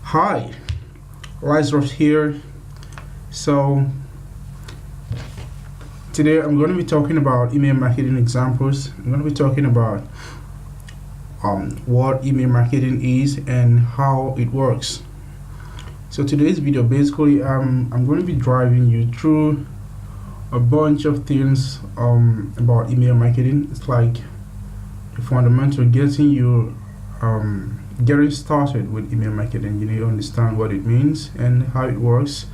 Hi, Lazarus here. So today I'm going to be talking about email marketing examples. I'm going to be talking about what email marketing is and how it works. So today's video basically I'm going to be driving you through a bunch of things about email marketing. It's like the fundamental getting started with email marketing. You need to understand what it means and how it works.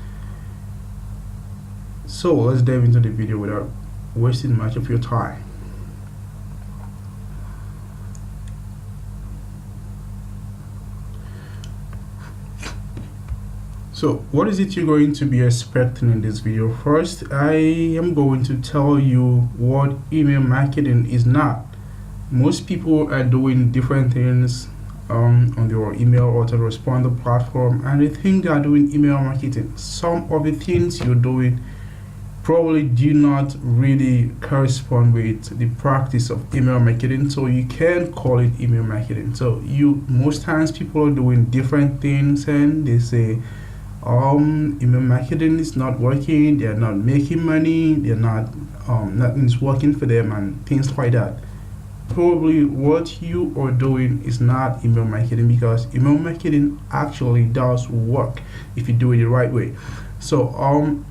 So let's dive into the video without wasting much of your time. So what is it you're going to be expecting in this video? First, I am going to tell you what email marketing is not. Most people are doing different things on their email autoresponder platform, and they think they are doing email marketing. Some of the things you're doing probably do not really correspond with the practice of email marketing, so you can call it email marketing. So most times people are doing different things and they say email marketing is not working, they're not making money, they're not nothing's working for them and things like that. Probably what you are doing is not email marketing, because email marketing actually does work if you do it the right way. So I'm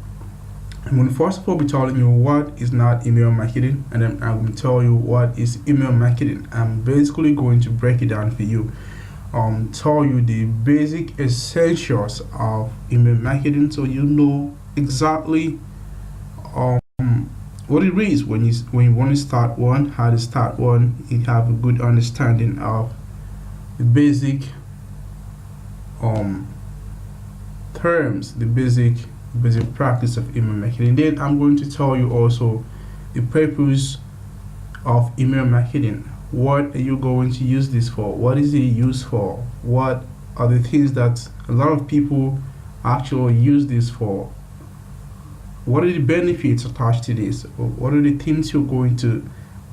going to first of all be telling you what is not email marketing, and then I'm going to tell you what is email marketing. I'm basically going to break it down for you, tell you the basic essentials of email marketing, so you know exactly what it is when you want to start one, how to start one. You have a good understanding of the basic terms, the basic practice of email marketing. Then I'm going to tell you also the purpose of email marketing. What are you going to use this for? What is it used for? What are the things that a lot of people actually use this for? What are the benefits attached to this? What are the things you're going to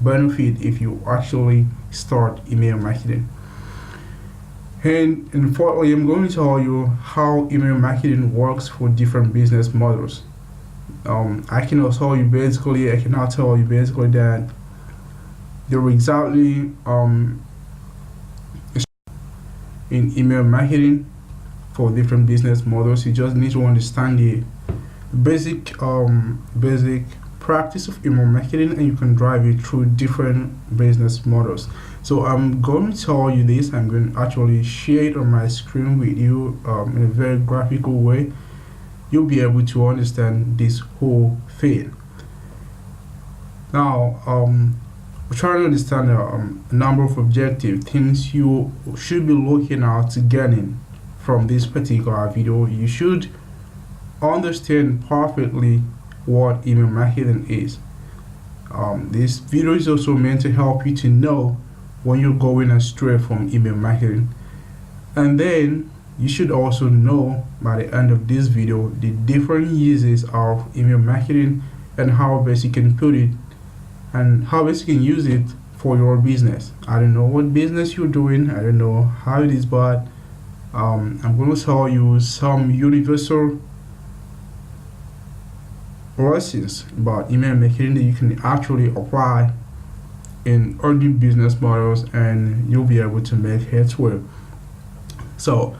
benefit if you actually start email marketing? And fourthly, I'm going to tell you how email marketing works for different business models. I cannot tell you basically that there are exactly in email marketing for different business models. You just need to understand the basic practice of email marketing, and you can drive it through different business models. So I'm going to tell you this. I'm going to actually share it on my screen with you in a very graphical way. You'll be able to understand this whole thing. Now we're trying to understand a number of objective things you should be looking at to getting from this particular video. You should understand perfectly what email marketing is. This video is also meant to help you to know when you're going astray from email marketing, and then you should also know by the end of this video the different uses of email marketing and how best you can put it and how best you can use it for your business. I don't know what business you're doing, I don't know how it is, but I'm going to tell you some universal lessons about email marketing that you can actually apply in other business models, and you'll be able to make headway. So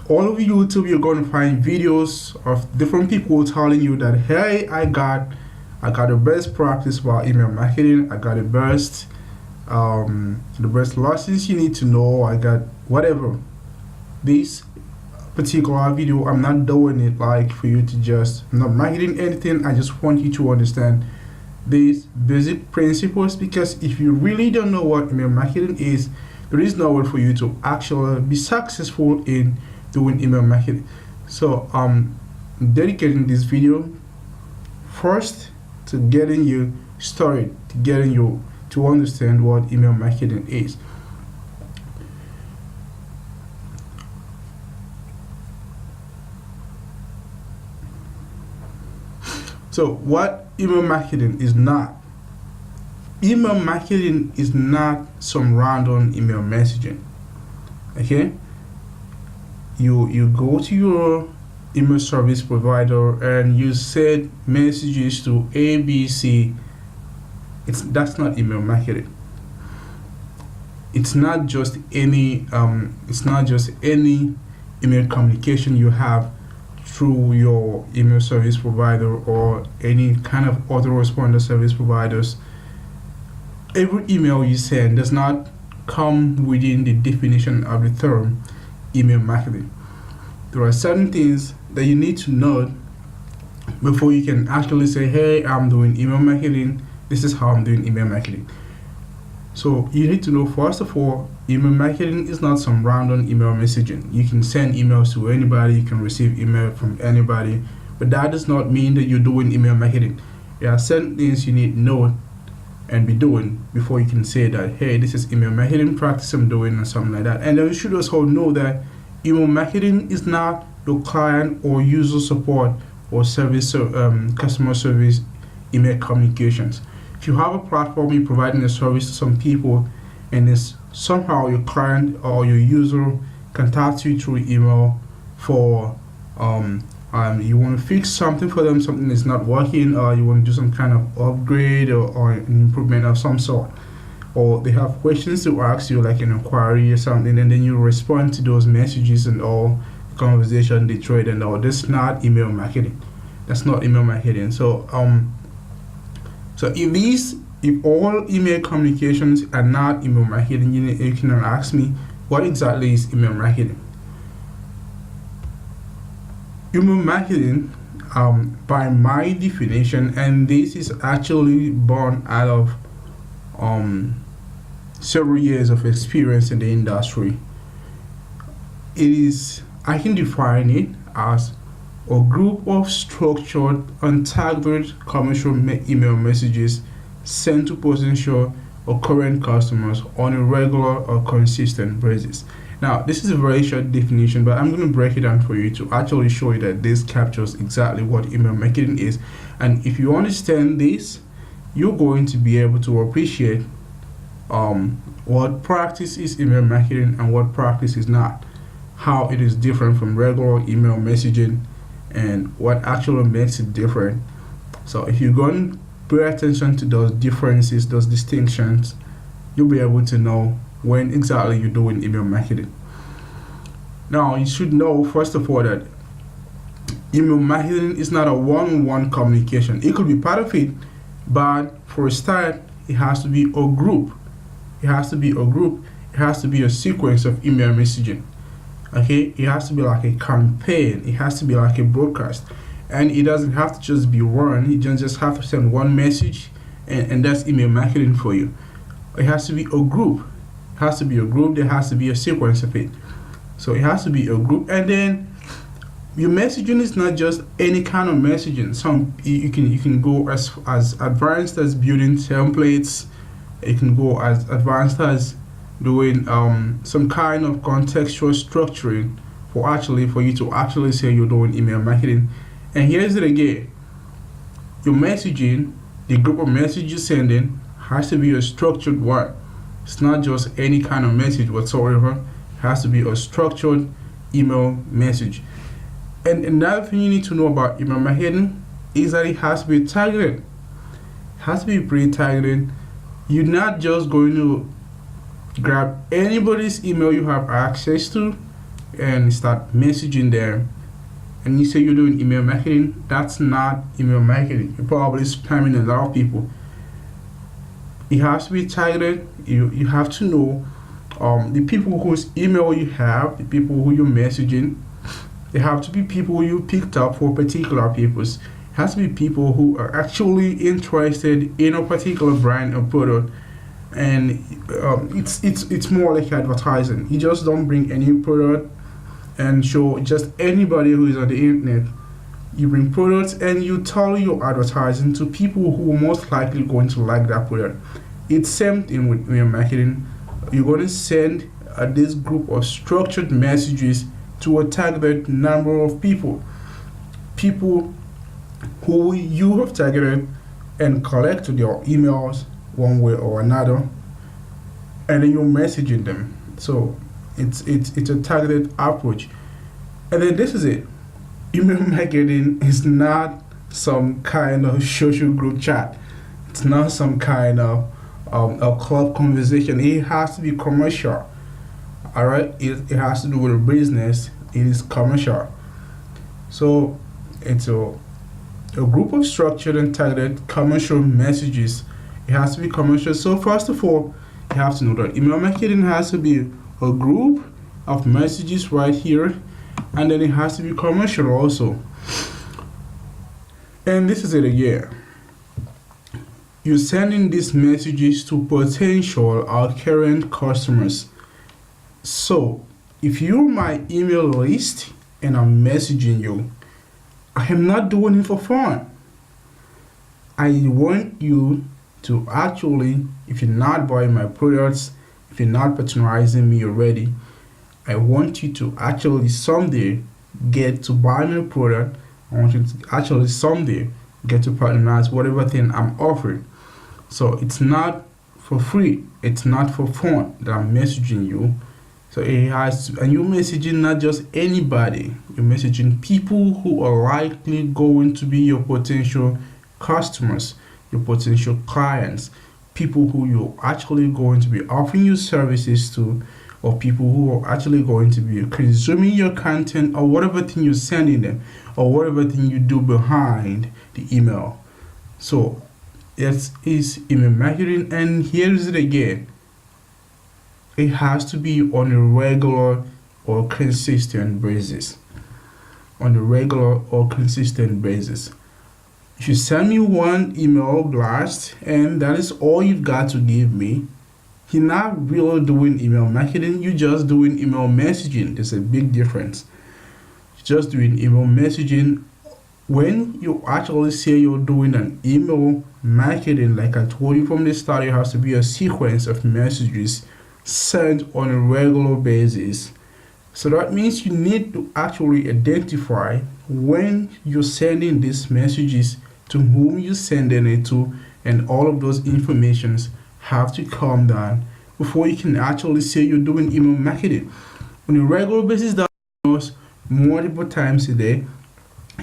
all of YouTube, you're going to find videos of different people telling you that, hey, I got the best practice about email marketing, I got the best lessons you need to know, I got whatever. This particular video, I'm not doing it like for you to just, I'm not marketing anything. I just want you to understand these basic principles, because if you really don't know what email marketing is, there is no way for you to actually be successful in doing email marketing. So I'm dedicating this video first to getting you started, to getting you to understand what email marketing is. So what email marketing is not. Email marketing is not some random email messaging. Okay? you go to your email service provider and you send messages to ABC. That's not email marketing. It's not just any email communication you have through your email service provider or any kind of autoresponder service providers. Every email you send does not come within the definition of the term email marketing. There are certain things that you need to know before you can actually say, hey, I'm doing email marketing. This is how I'm doing email marketing. So you need to know, first of all, email marketing is not some random email messaging. You can send emails to anybody, you can receive email from anybody, but that does not mean that you're doing email marketing. There are certain things you need to know and be doing before you can say that, hey, this is email marketing practice I'm doing, or something like that. And then you should also know that email marketing is not the client or user support or service customer service email communications. If you have a platform, you're providing a service to some people, and it's somehow your client or your user contacts you through email for you want to fix something for them, something is not working, or you want to do some kind of upgrade or an improvement of some sort, or they have questions to ask you, like an inquiry or something, and then you respond to those messages and all conversation, the trade and all. That's not email marketing. That's not email marketing. So if all email communications are not email marketing, you can ask me, what exactly is email marketing? Email marketing, by my definition, and this is actually born out of several years of experience in the industry, I can define it as a group of structured and targeted commercial email messages sent to potential or current customers on a regular or consistent basis. Now, this is a very short definition, but I'm going to break it down for you to actually show you that this captures exactly what email marketing is. And if you understand this, you're going to be able to appreciate what practice is email marketing and what practice is not, how it is different from regular email messaging, and what actually makes it different. So if you're going to pay attention to those differences, those distinctions, you'll be able to know when exactly you're doing email marketing. Now, you should know, first of all, that email marketing is not a one-on-one communication. It could be part of it, but for a start, it has to be a group. It has to be a group. It has to be a sequence of email messaging. Okay, it has to be like a campaign. It has to be like a broadcast, and it doesn't have to just be one. You don't just have to send one message, and that's email marketing for you. It has to be a group. It has to be a group. There has to be a sequence of it. So it has to be a group, and then your messaging is not just any kind of messaging. Some you can go as advanced as building templates. You can go as advanced as doing some kind of contextual structuring for you to actually say you're doing email marketing. And here's it again: your messaging, the group of messages you're sending, has to be a structured one. It's not just any kind of message whatsoever. It has to be a structured email message. And another thing you need to know about email marketing is that it has to be targeted. It has to be pretty targeted. You're not just going to grab anybody's email you have access to and start messaging them, and you say you're doing email marketing. That's not email marketing. You're probably spamming a lot of people. It has to be targeted. You have to know the people whose email you have, the people who you're messaging. They have to be people you picked up for particular purpose. It has to be people who are actually interested in a particular brand or product, and it's more like advertising. You just don't bring any product and show just anybody who is on the internet. You bring products and you tell your advertising to people who are most likely going to like that product. It's same thing with email marketing. You're going to send this group of structured messages to a targeted number of people who you have targeted and collected their emails one way or another, and then you're messaging them. So it's a targeted approach. And then this is it. Email marketing is not some kind of social group chat. It's not some kind of a club conversation. It has to be commercial. All right, it has to do with a business. It is commercial. So it's a group of structured and targeted commercial messages. It has to be commercial. So first of all, you have to know that email marketing has to be a group of messages right here, and then it has to be commercial also. And this is it again. You're sending these messages to potential or current customers. So if you're my email list and I'm messaging you, I am not doing it for fun. I want you to actually, if you're not buying my products, if you're not patronizing me already, I want you to actually someday get to buy my product. I want you to actually someday get to patronize whatever thing I'm offering. So it's not for free. It's not for fun that I'm messaging you. So it has to, and you're messaging not just anybody. You're messaging people who are likely going to be your potential customers, your potential clients, people who you're actually going to be offering your services to, or people who are actually going to be consuming your content or whatever thing you're sending them, or whatever thing you do behind the email. So it is email marketing, and here is it again. It has to be on a regular or consistent basis. On a regular or consistent basis. If you send me one email blast and that is all you've got to give me, you're not really doing email marketing, you're just doing email messaging. There's a big difference. You're just doing email messaging. When you actually say you're doing an email marketing, like I told you from the start, it has to be a sequence of messages sent on a regular basis. So that means you need to actually identify when you're sending these messages, to whom you're sending it to, and all of those informations have to come down before you can actually say you're doing email marketing. On a regular basis, that emails multiple times a day.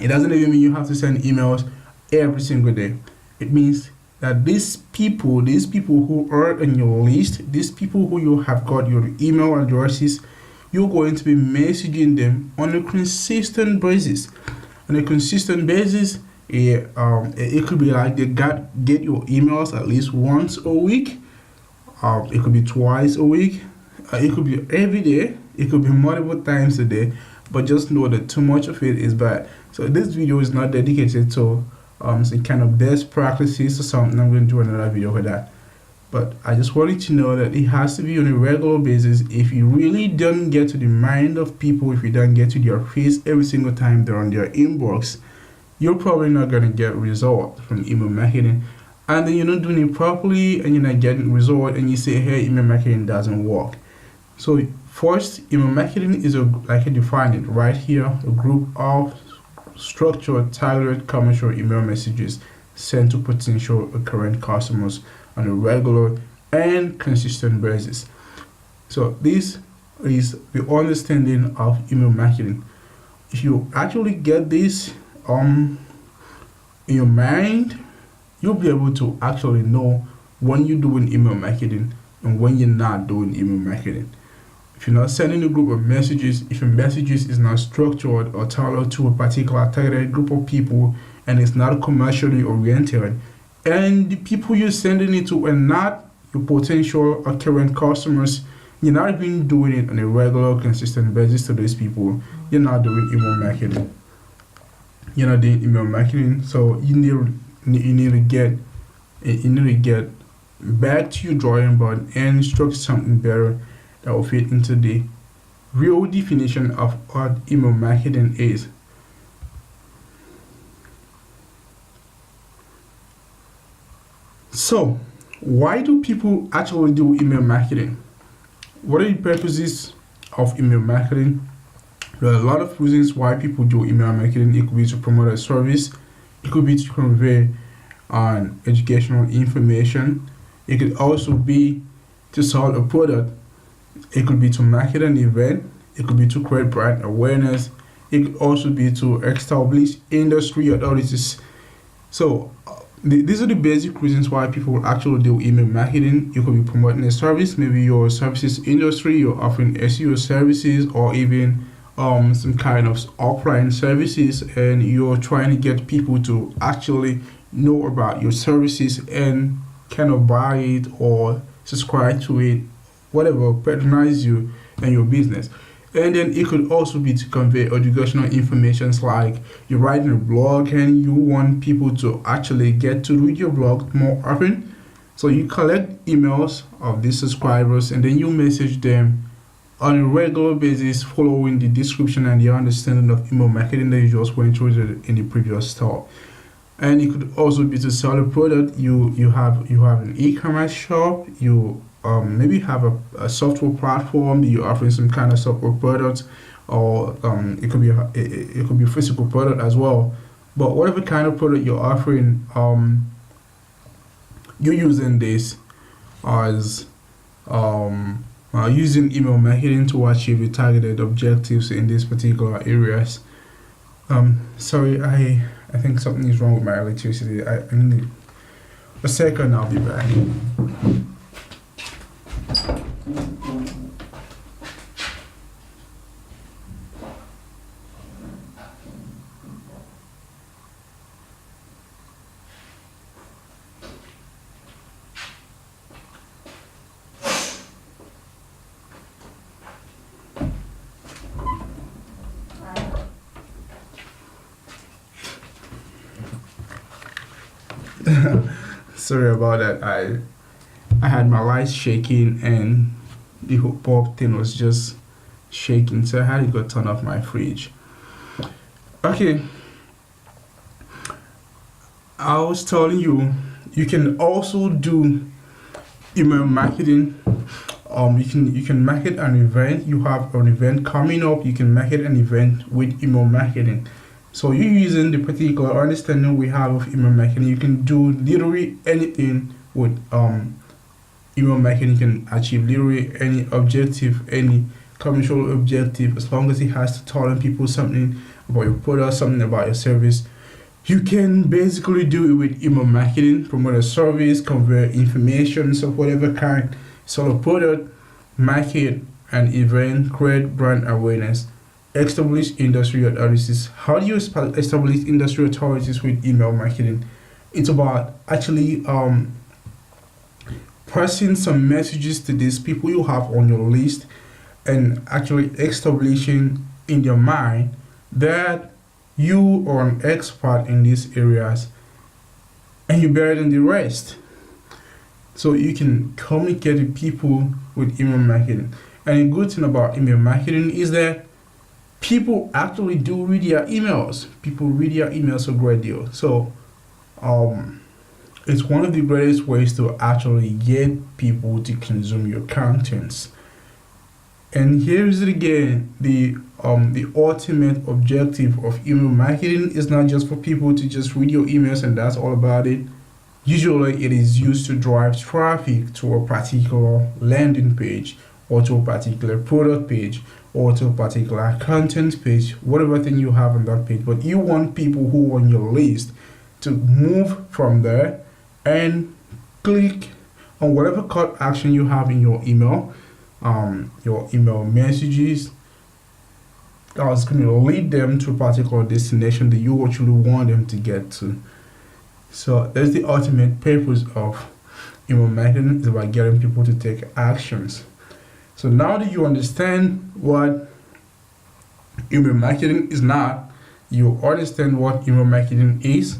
It doesn't even mean you have to send emails every single day. It means that these people who are on your list, these people who you have got your email addresses, you're going to be messaging them on a consistent basis. On a consistent basis, it could be like they get your emails at least once a week. It could be twice a week. It could be every day. It could be multiple times a day. But just know that too much of it is bad. So this video is not dedicated to some kind of best practices or something. I'm going to do another video for that. But I just wanted to know that it has to be on a regular basis. If you really don't get to the mind of people, if you don't get to their face every single time they're on their inbox, you're probably not going to get result from email marketing. And then you're not doing it properly and you're not getting result, and you say, hey, email marketing doesn't work. So first, email marketing is like I defined it right here, a group of structured, targeted commercial email messages sent to potential or current customers on a regular and consistent basis. So this is the understanding of email marketing. If you actually get this in your mind, you'll be able to actually know when you're doing email marketing and when you're not doing email marketing. If you're not sending a group of messages, if your messages is not structured or tailored to a particular targeted group of people, and it's not commercially oriented, and the people you're sending it to are not your potential or current customers, you're not even doing it on a regular, consistent basis to these people, you're not doing email marketing. You're not doing email marketing, so you need to get back to your drawing board and instruct something better that will fit into the real definition of what email marketing is. So, why do people actually do email marketing? What are the purposes of email marketing? There are a lot of reasons why people do email marketing. It could be to promote a service, it could be to convey educational information, it could also be to sell a product, it could be to market an event, it could be to create brand awareness, It could also be to establish industry authorities. So these are the basic reasons why people actually do email marketing. You could be promoting a service, maybe your services industry, you're offering SEO services, or even some kind of offline services, and you're trying to get people to actually know about your services and kind of buy it or subscribe to it, whatever, patronize you and your business. And then it could also be to convey educational information like you're writing a blog and you want people to actually get to read your blog more often. So you collect emails of these subscribers and then you message them on a regular basis following the description and the understanding of email marketing that you just went through in the previous talk. And it could also be to sell a product. You have an e-commerce shop. You maybe have a software platform. You're offering some kind of software product, or it could be it could be a physical product as well. But whatever kind of product you're offering, you're using this as using email marketing to achieve your targeted objectives in these particular areas. Sorry, I think something is wrong with my electricity. I need a second. I'll be back. Sorry about that. I had my lights shaking and the whole pop thing was just shaking, so I had to go turn off my fridge. Okay, I was telling you, you can also do email marketing. You can market an event. You have an event coming up. You can market an event with email marketing. So you using the particular understanding we have of email marketing, you can do literally anything with email marketing. You can achieve literally any objective, any commercial objective, as long as it has to tell people something about your product, something about your service. You can basically do it with email marketing, promote a service, convey information of whatever kind, sell a product, market an event, create brand awareness, establish industry authorities. How do you establish industry authorities with email marketing? It's about actually passing some messages to these people you have on your list and actually establishing in their mind that you are an expert in these areas and you're better than the rest. So you can communicate with people with email marketing. And a good thing about email marketing is that people actually do read their emails. People read their emails a great deal. So it's one of the greatest ways to actually get people to consume your contents. And here's it again, the ultimate objective of email marketing is not just for people to just read your emails and that's all about it. Usually it is used to drive traffic to a particular landing page or to a particular product page or to a particular content page, whatever thing you have on that page. But you want people who are on your list to move from there and click on whatever call to action you have in your email messages. That's going to lead them to a particular destination that you actually want them to get to. So that's the ultimate purpose of email marketing, is about getting people to take actions. So now that you understand what email marketing is not, you understand what email marketing is,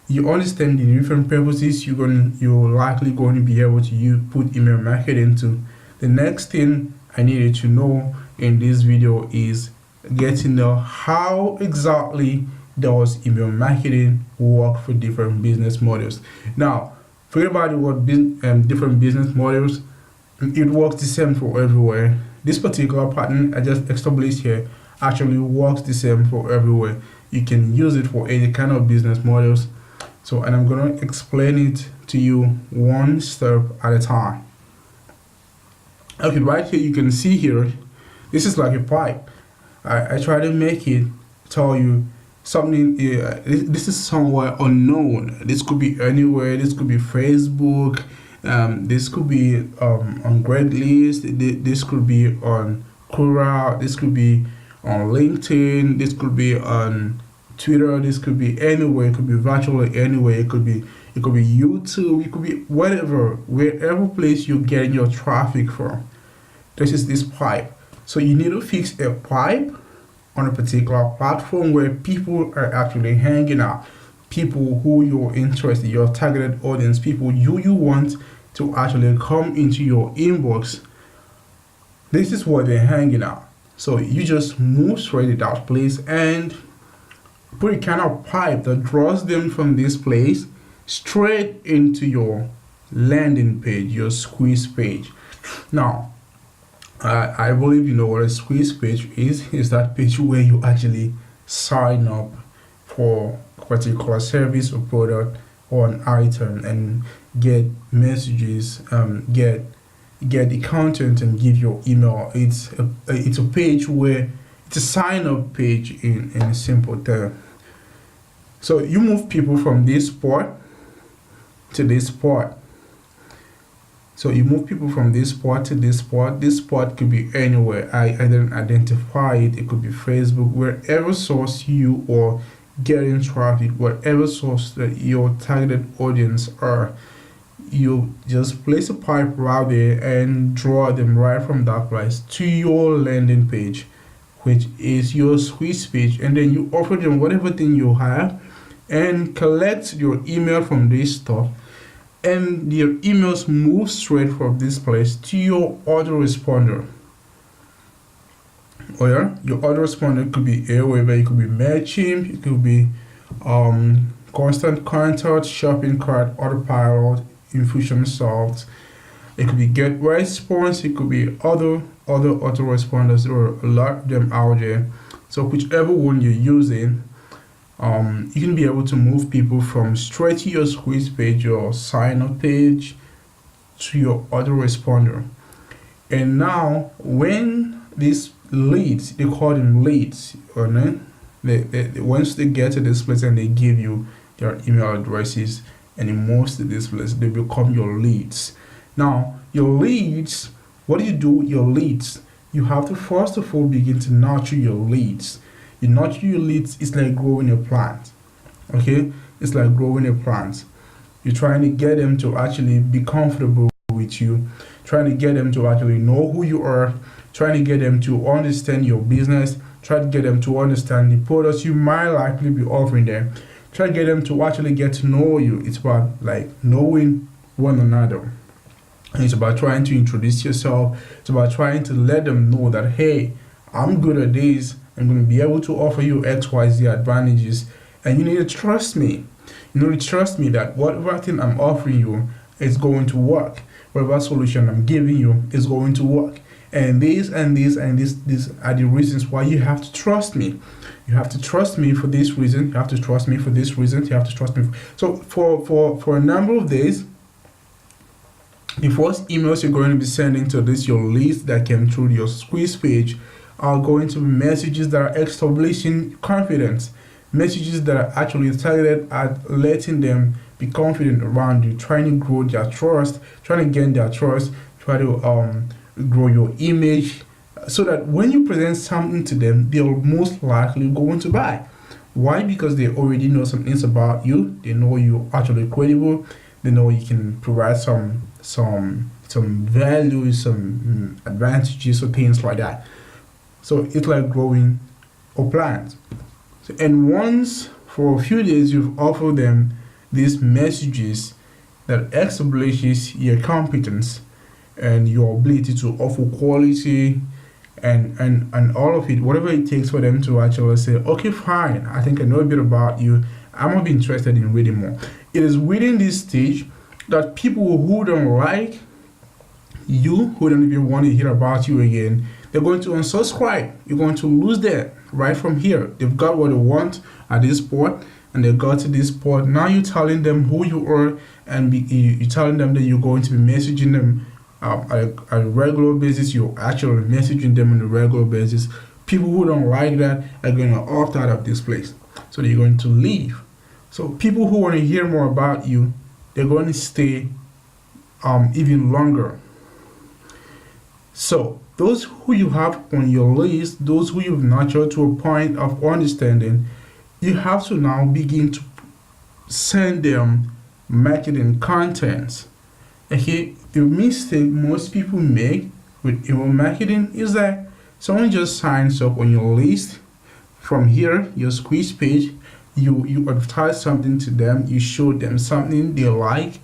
you understand the different purposes you're likely going to be able to put email marketing to. The next thing I needed to know in this video is get to know how exactly does email marketing work for different business models. Now, forget about the word different business models. It works the same for everywhere. This particular pattern I just established here actually works the same for everywhere. You can use it for any kind of business models. So, and I'm going to explain it to you one step at a time. Okay, right here you can see here, this is like a pipe. I try to make it tell you something. This is somewhere unknown. This could be anywhere. This could be Facebook. This could be on Craigslist. This could be on Quora. This could be on LinkedIn. This could be on Twitter. This could be anywhere. It could be virtually anywhere. It could be YouTube. It could be whatever, wherever place you're getting your traffic from. This is this pipe. So you need to fix a pipe on a particular platform where people are actually hanging out. People who you're interested, your targeted audience, people you want to actually come into your inbox. This is where they're hanging out. So you just move straight to that place and put a kind of pipe that draws them from this place straight into your landing page, your squeeze page. Now, I believe you know what a squeeze page is. Is that page where you actually sign up for a particular service or product or an item and get messages, get the content and give your email. It's a page where it's a sign up page in a simple term. So you move people from this spot to this spot. So you move people from this spot to this spot. This spot could be anywhere. I didn't identify it. It could be Facebook, wherever source you are getting traffic, whatever source that your targeted audience are. You just place a pipe right there and draw them right from that place to your landing page, which is your squeeze page, and then you offer them whatever thing you have and collect your email from this stuff, and your emails move straight from this place to your autoresponder. Oh yeah, your autoresponder could be Aweber, it could be MailChimp, it could be Constant Contact, Shopping Cart, Autopilot, Infusionsoft. It could be GetResponse. It could be other autoresponders. There are a lot of them out there. So whichever one you're using, you can be able to move people from straight to your squeeze page, your sign up page, to your autoresponder. And now, when these leads, they call them leads, or they once they get to this place and they give you their email addresses and it moves to this place, they become your leads. Now, your leads, what do you do with your leads? You have to first of all begin to nurture your leads. You nurture your leads, it's like growing a plant. Okay? It's like growing a plant. You're trying to get them to actually be comfortable with you, trying to get them to actually know who you are, trying to get them to understand your business, try to get them to understand the products you might likely be offering them. Try to get them to actually get to know you. It's about like knowing one another. And it's about trying to introduce yourself. It's about trying to let them know that, hey, I'm good at this. I'm going to be able to offer you XYZ advantages. And you need to trust me. You need to trust me that whatever thing I'm offering you is going to work. Whatever solution I'm giving you is going to work. And these are the reasons why you have to trust me. You have to trust me for this reason. You have to trust me for this reason. You have to trust me. So for a number of days, the first emails you're going to be sending to this your list that came through your squeeze page are going to be messages that are establishing confidence, messages that are actually targeted at letting them be confident around you, trying to grow their trust, trying to gain their trust, try to grow your image, so that when you present something to them, they'll most likely going to buy. Why? Because they already know some things about you. They know you're actually credible. They know you can provide some value, some advantages, or things like that. So it's like growing a plant. So, and once for a few days you've offered them these messages that establishes your competence and your ability to offer quality and all of it, whatever it takes for them to actually say, okay, fine, I think I know a bit about you, I'm gonna be interested in reading more. It is within this stage that people who don't like you, who don't even want to hear about you again, they're going to unsubscribe. You're going to lose them right from here. They've got what they want at this point, and they got to this point. Now you're telling them who you are, and you're telling them that you're going to be messaging them on a regular basis. You're actually messaging them on a regular basis, People who don't like that are going to opt out of this place. So they're going to leave. So people who want to hear more about you, they're going to stay even longer. So those who you have on your list, those who you've nurtured to a point of understanding, you have to now begin to send them marketing content. Okay, the mistake most people make with email marketing is that someone just signs up on your list. From here, your squeeze page, you advertise something to them, you show them something they like,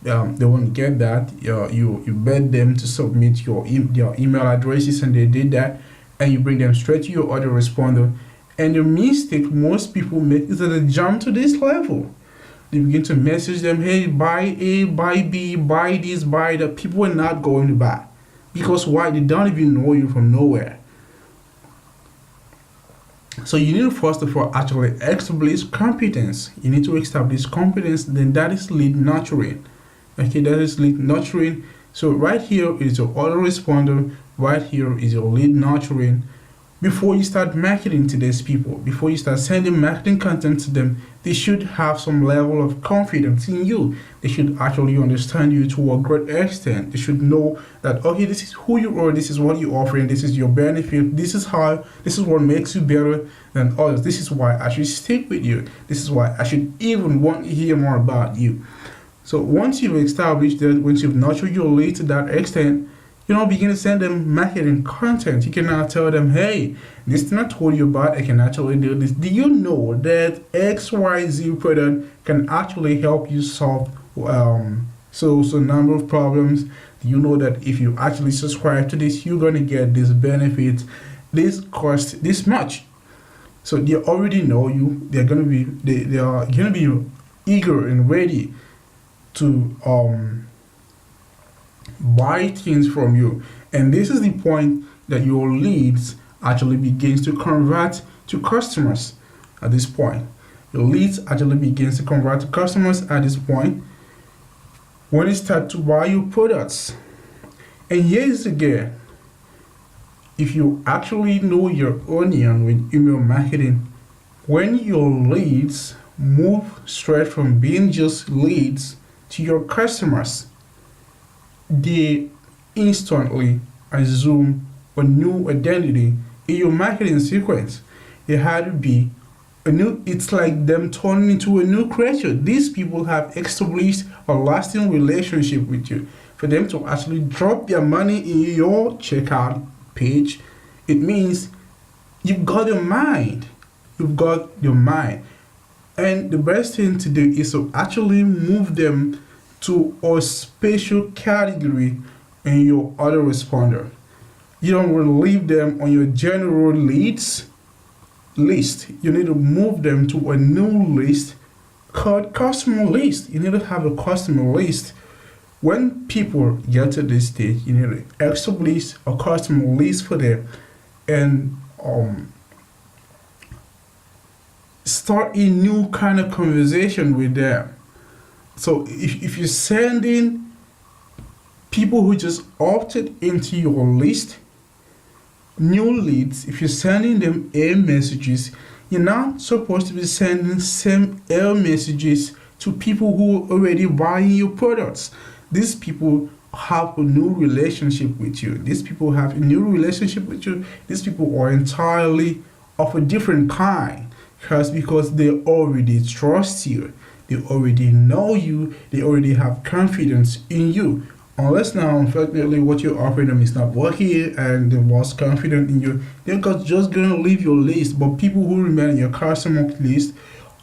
they won't get that. You beg them to submit your email addresses, and they did that, and you bring them straight to your autoresponder. And the mistake most people make is that they jump to this level. They begin to message them, hey, buy A, buy B, buy this, buy that. People are not going to buy. Because why? They don't even know you from nowhere. So you need to first of all actually establish competence. You need to establish competence, then that is lead nurturing. Okay, that is lead nurturing. So right here is your autoresponder, right here is your lead nurturing. Before you start marketing to these people, before you start sending marketing content to them, they should have some level of confidence in you. They should actually understand you to a great extent. They should know that, okay, this is who you are, this is what you're offering, this is your benefit, this is what makes you better than others. This is why I should stick with you. This is why I should even want to hear more about you. So once you've established that, once you've nurtured your lead to that extent, begin to send them marketing content. You can now tell them, hey, this thing I told you about, I can actually do this. Do you know that XYZ product can actually help you solve so number of problems? Do you know that if you actually subscribe to this, you're going to get this benefit, this cost this much? So they already know you. They are going to be eager and ready to buy things from you. And this is the point that your leads actually begins to convert to customers at this point. Your leads actually begins to convert to customers at this point when they start to buy your products. And here's again, if you actually know your onion with email marketing, when your leads move straight from being just leads to your customers, they instantly assume a new identity in your marketing sequence. It had to be it's like them turning into a new creature. These people have established a lasting relationship with you. For them to actually drop their money in your checkout page, it means you've got your mind. You've got your mind. And the best thing to do is to actually move them to a special category in your autoresponder. You don't want to leave them on your general leads list. You need to move them to a new list called customer list. You need to have a customer list. When people get to this stage, you need to establish a customer list for them and start a new kind of conversation with them. So if you're sending people who just opted into your list new leads, if you're sending them air messages, you're not supposed to be sending same air messages to people who are already buying your products. These people have a new relationship with you. These people have a new relationship with you. These people are entirely of a different kind because they already trust you. They already know you. They already have confidence in you. Unless now, unfortunately, what you're offering them is not working and they've lost confidence in you, they're just going to leave your list. But people who remain in your customer list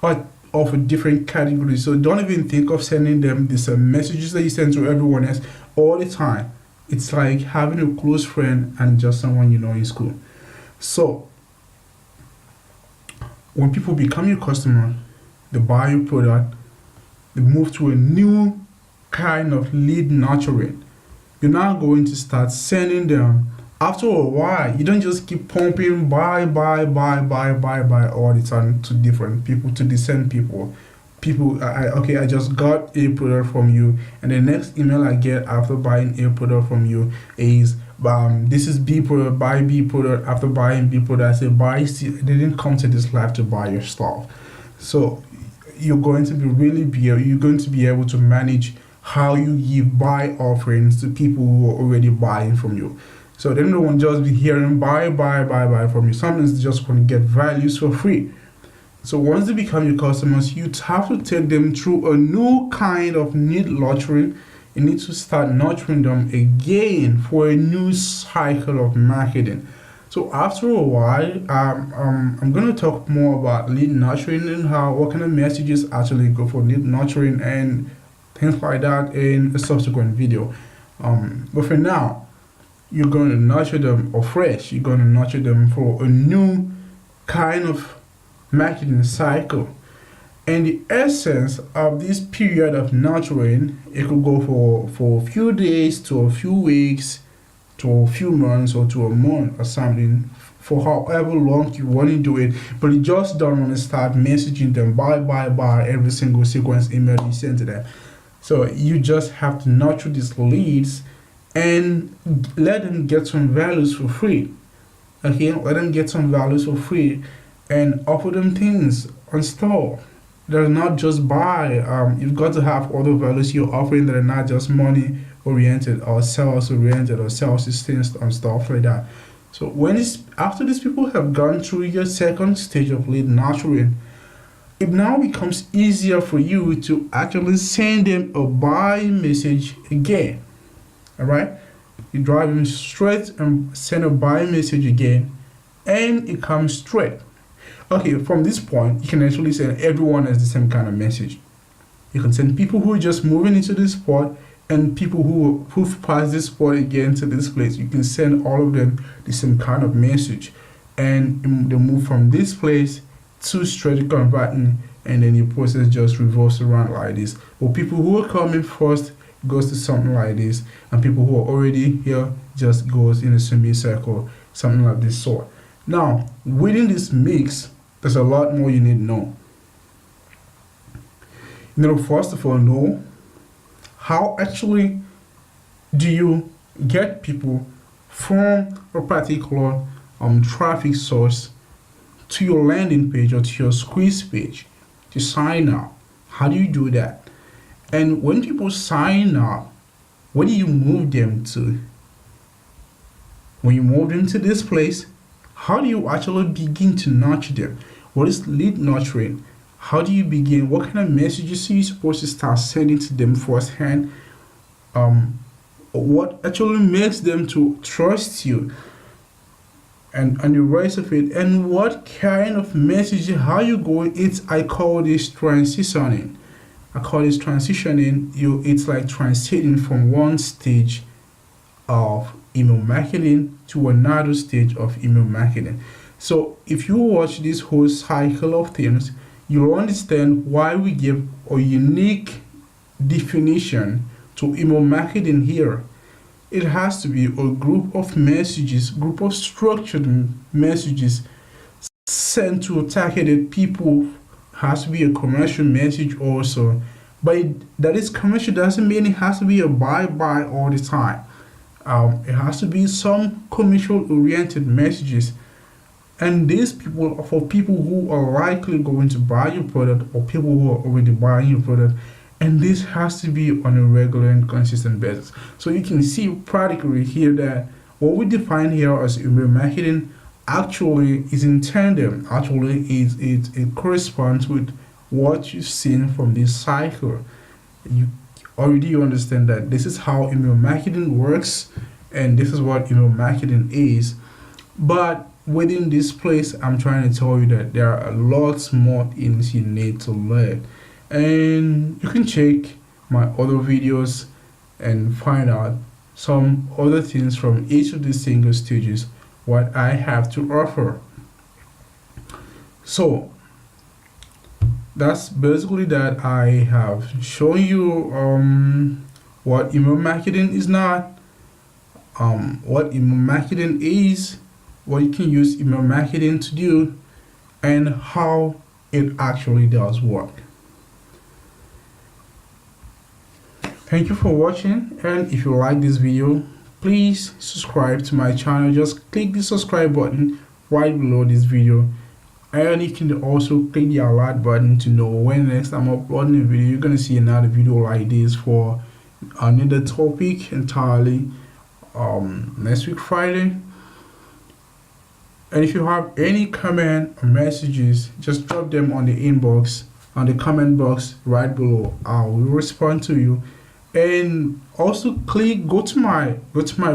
are of a different category. So don't even think of sending them these messages that you send to everyone else all the time. It's like having a close friend and just someone you know in school. So when people become your customer, they buy your product, they move to a new kind of lead nurturing. You're now going to start sending them. After a while, you don't just keep pumping buy all the time to different people, to the same people. people, okay, I just got a product from you, and the next email I get after buying a product from you is, this is B product, buy B product. After buying B product, I say buy C. They didn't come to this life to buy your stuff. So you're going to you're going to be able to manage how you give buy offerings to people who are already buying from you. So they don't just be hearing buy from you. Sometimes they just want to get values for free. So once they become your customers, you have to take them through a new kind of need nurturing. You need to start nurturing them again for a new cycle of marketing. So after a while, I'm going to talk more about lead nurturing and what kind of messages actually go for lead nurturing and things like that in a subsequent video. But for now, you're going to nurture them afresh. You're going to nurture them for a new kind of marketing cycle. And the essence of this period of nurturing, it could go for a few days to a few weeks to a few months or to a month or something, for however long you want to do it. But you just don't want to start messaging them buy every single sequence email you send to them. So you just have to nurture these leads and let them get some values for free. Okay, let them get some values for free and offer them things on store. They're not just buy. You've got to have other values you're offering that are not just money oriented or sales oriented or sales systems and stuff like that. So after these people have gone through your second stage of lead nurturing, it now becomes easier for you to actually send them a buy message again. All right, you drive them straight and send a buy message again, and it comes straight. Okay, from this point, you can actually send everyone as the same kind of message. You can send people who are just moving into this spot and people who've passed this spot again to this place. You can send all of them the same kind of message, and they move from this place to straight converting, and then your process just revolves around like this. But people who are coming first goes to something like this, and people who are already here just goes in a semicircle, something like this sort. Now, within this mix, there's a lot more you need to know. You need to first of all know how actually do you get people from a particular traffic source to your landing page or to your squeeze page to sign up. How do you do that? And when people sign up, where do you move them to? When you move them to this place, how do you actually begin to nurture them? What is lead nurturing? How do you begin? What kind of messages are you supposed to start sending to them firsthand? What actually makes them to trust you? And the rest of it. And what kind of message, how you go, I call this transitioning. It's like transiting from one stage of email marketing to another stage of email marketing. So if you watch this whole cycle of things, you'll understand why we give a unique definition to email marketing here. It has to be a group of messages, group of structured messages sent to targeted people. Has to be a commercial message also, but that is commercial doesn't mean it has to be a buy all the time. It has to be some commercial oriented messages, and these people are for people who are likely going to buy your product or people who are already buying your product, and this has to be on a regular and consistent basis. So you can see practically here that what we define here as email marketing actually is in tandem. Actually, it corresponds with what you've seen from this cycle. You already understand that this is how email marketing works, and this is what email marketing is. But within this place, I'm trying to tell you that there are lots more things you need to learn, and you can check my other videos and find out some other things from each of these single stages, what I have to offer. So that's basically that. I have shown you what email marketing is not, what email marketing is, what you can use email marketing to do, and how it actually does work. Thank you for watching, and if you like this video, please subscribe to my channel. Just click the subscribe button right below this video, and you can also click the alert button to know when next I'm uploading a video. You're gonna see another video like this for another topic entirely next week Friday. And if you have any comment or messages, just drop them on the inbox, on the comment box right below. I will respond to you. And also go to my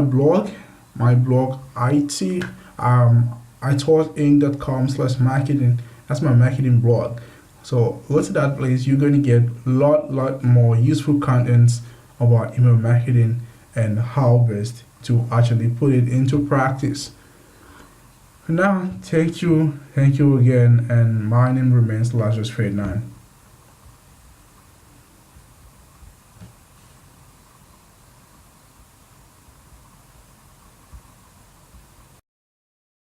blog, ithoughtsinc.com/marketing. That's my marketing blog. So go to that place. You're going to get lot more useful contents about email marketing and how best to actually put it into practice. For now, thank you again, and my name remains Lazarus Ferdinand.